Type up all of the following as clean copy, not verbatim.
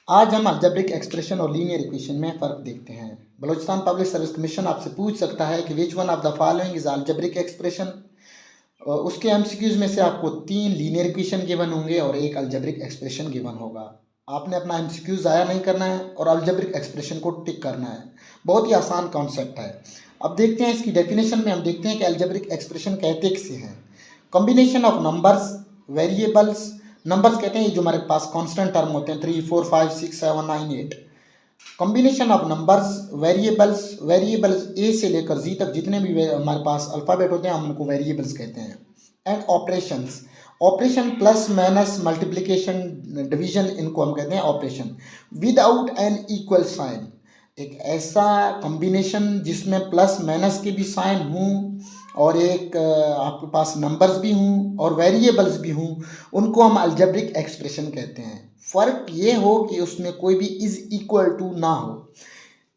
आज हम algebraic expression और लीनियर इक्वेशन में फ़र्क देखते हैं। बलूचिस्तान पब्लिक सर्विस कमीशन आपसे पूछ सकता है कि which one of the following is algebraic expression. उसके एमसीक्यूज में से आपको 3 लीनियर इक्वेशन गिवन होंगे और एक अलजेब्रिक एक्सप्रेशन गिवन होगा। आपने अपना एमसीक्यू ज़ाया नहीं करना है और अलजेब्रिक एक्सप्रेशन को टिक करना है। बहुत ही आसान कॉन्सेप्ट है। अब देखते हैं इसकी डेफिनेशन में। हम देखते हैं कि अलजेब्रिक एक्सप्रेशन कहते किसे हैं। Combination of numbers, variables. Numbers कहते हैं जो हमारे पास कांस्टेंट टर्म होते हैं 3 4 5 6 7 9 8। Combination of numbers, variables. Variables A से लेकर जी तक जितने भी हमारे पास अल्फ़ाबेट होते हैं हम उनको वेरिएबल्स कहते हैं। And operations. Operation plus minus multiplication division, इनको हम कहते हैं operation. Without an equal sign, एक ऐसा कॉम्बिनेशन जिसमें प्लस माइनस के भी साइन हों और एक आपके पास नंबर्स भी हों और वेरिएबल्स भी हों, उनको हम अलजेब्रिक एक्सप्रेशन कहते हैं। फ़र्क ये हो कि उसमें कोई भी इज इक्वल टू ना हो।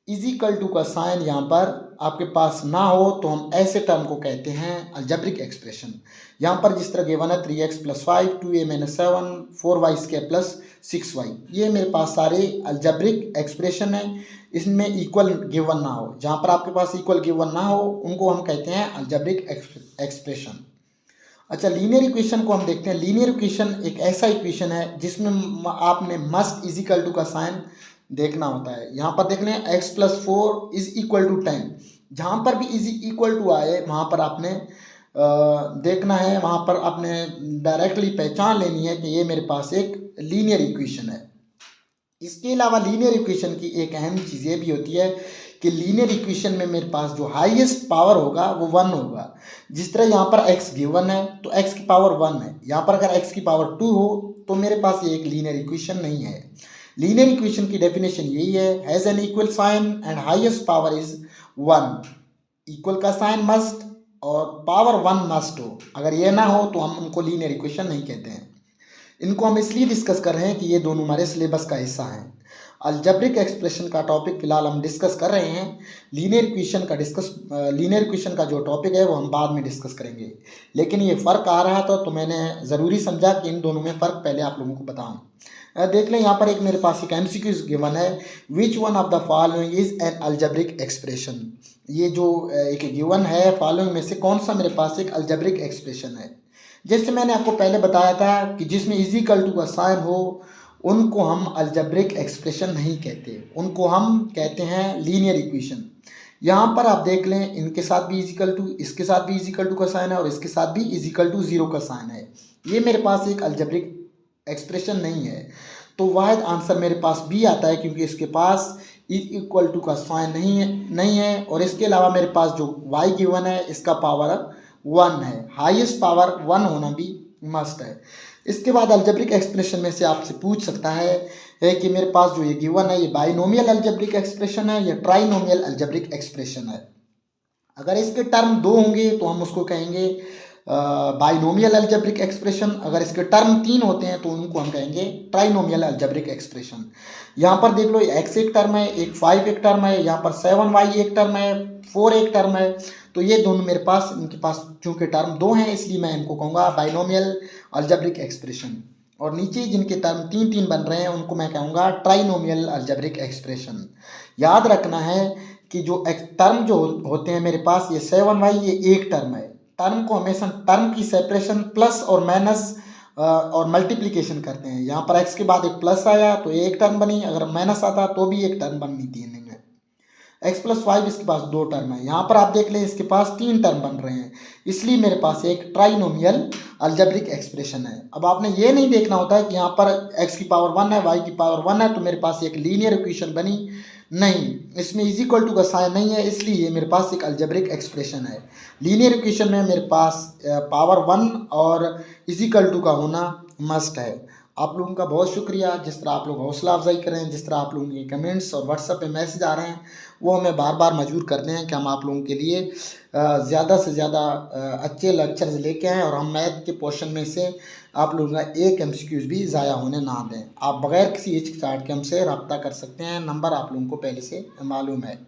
इज इक्वल टू का साइन यहाँ पर आपके पास ना हो तो हम ऐसे टर्म को कहते हैं अलजेब्रिक एक्सप्रेशन। यहाँ पर जिस तरह गिवन है 3x + 5 2a - 7 4y² + 6y, ये मेरे पास सारे अलजेब्रिक एक्सप्रेशन है। इसमें इक्वल गिवन ना हो, जहाँ पर आपके पास इक्वल गिवन ना हो उनको हम कहते हैं अलजेब्रिक एक्सप्रेशन। अच्छा, लीनियर इक्वेशन को हम देखते हैं। लीनियर इक्वेशन एक ऐसा इक्वेशन है जिसमें आपने मस्ट इज इक्वल टू का साइन देखना होता है। यहाँ पर देख लें x + 4 = 10। जहाँ पर भी इज इक्वल टू आए वहाँ पर आपने देखना है, वहाँ पर आपने डायरेक्टली पहचान लेनी है कि ये मेरे पास एक लीनियर इक्वेशन है। इसके अलावा लीनियर इक्वेशन की एक अहम चीज़ ये भी होती है कि लीनियर इक्वेशन में मेरे पास जो हाईएस्ट पावर होगा वो 1 होगा। जिस तरह यहाँ पर x गिवन है तो x की पावर 1 है। यहाँ पर अगर x की पावर 2 हो तो मेरे पास ये एक लीनियर इक्वेशन नहीं है। लीनियर इक्वेशन की डेफिनेशन यही है, has an equal sign and highest power is 1। Equal का साइन मस्ट और पावर 1 मस्ट हो। अगर ये ना हो तो हम उनको लीनियर इक्वेशन नहीं कहते हैं। इनको हम इसलिए डिस्कस कर रहे हैं कि ये दोनों हमारे सिलेबस का हिस्सा हैं। अलजेब्रिक एक्सप्रेशन का टॉपिक फिलहाल हम डिस्कस कर रहे हैं। लीनियर इक्वेशन का जो टॉपिक है वो हम बाद में डिस्कस करेंगे। लेकिन ये फ़र्क आ रहा था तो मैंने ज़रूरी समझा कि इन दोनों में फ़र्क पहले आप लोगों को बताऊं। देख लें, यहाँ पर एक मेरे पास एक एमसीक्यू गिवन है, which one of the following is an algebraic expression. ये जो एक गिवन है, फॉलोइंग में से कौन सा मेरे पास एक अलजेब्रिक एक्सप्रेशन है। जैसे मैंने आपको पहले बताया था कि जिसमें इज इक्वल टू का साइन हो उनको हम अलजेब्रिक एक्सप्रेशन नहीं कहते, उनको हम कहते हैं लीनियर इक्वेशन। यहाँ पर आप देख लें, इनके साथ भी इज इक्वल टू, इसके साथ भी इज इक्वल टू का साइन है और इसके साथ भी इज इक्वल टू 0 का साइन है। ये मेरे पास एक अलजेब्रिक एक्सप्रेशन नहीं है। तो वाहिद आंसर मेरे पास बी आता है, क्योंकि इसके पास इज इक्वल टू का साइन नहीं है और इसके अलावा मेरे पास जो y गिवन है इसका पावर 1 है। हाईएस्ट पावर 1 होना भी मस्ट है। इसके बाद अलजेब्रिक एक्सप्रेशन में से आपसे पूछ सकता है कि मेरे पास जो ये गिवन है ये बाइनोमियल अलजेब्रिक एक्सप्रेशन है या ट्राइनोमियल अलजेब्रिक एक्सप्रेशन है। अगर इसके टर्म 2 होंगे तो हम उसको कहेंगे बाइनोमियल अलजेब्रिक एक्सप्रेशन। अगर इसके टर्म 3 होते हैं तो उनको हम कहेंगे ट्राइनोमियल अलजेब्रिक एक्सप्रेशन। यहाँ पर देख लो, x एक टर्म है, एक 5 एक टर्म है, यहाँ पर 7y एक टर्म है, 4 एक टर्म है। तो ये दोनों मेरे पास, इनके पास चूंकि टर्म 2 हैं इसलिए मैं इनको कहूँगा बाइनोमियल अलजेब्रिक एक्सप्रेशन। और नीचे जिनके टर्म 3 बन रहे हैं उनको मैं कहूँगा ट्राइनोमियल अलजेब्रिक एक्सप्रेशन। याद रखना है कि जो टर्म जो होते हैं मेरे पास, ये 7y ये एक टर्म है। टर्म को हमेशा टर्म की सेपरेशन प्लस और माइनस और मल्टीप्लिकेशन करते हैं। यहाँ पर x के बाद एक प्लस आया तो एक टर्म बनी, अगर माइनस आता तो भी एक टर्म बननी थी इनमें। x + 5 इसके पास 2 टर्म है। यहाँ पर आप देख लें इसके पास 3 टर्म बन रहे हैं, इसलिए मेरे पास एक ट्राइनोमियल अलजेब्रिक एक्सप्रेशन है। अब आपने ये नहीं देखना होता है कि यहाँ पर x की पावर 1 है, y की पावर 1 है तो मेरे पास एक लीनियर इक्वेशन बनी। नहीं, इसमें इज इक्वल टू का साइन नहीं है, इसलिए मेरे पास एक अलजेब्रिक एक्सप्रेशन है। लीनियर इक्वेशन में मेरे पास पावर 1 और इज इक्वल टू का होना मस्ट है। आप लोगों का बहुत शुक्रिया, जिस तरह आप लोग हौसला अफजाई करें, जिस तरह आप लोगों के कमेंट्स और व्हाट्सएप पे मैसेज आ रहे हैं वो हमें बार बार मजबूर करते हैं कि हम आप लोगों के लिए ज़्यादा से ज़्यादा अच्छे लेक्चर्स लेके आएँ और हम मैथ के पोर्शन में से आप लोगों का एक एमसीक्यूज भी ज़ाया होने ना दें। आप बगैर किसी हिचकिचाहट के हमसे रब्ता कर सकते हैं, नंबर आप लोगों को पहले से मालूम है।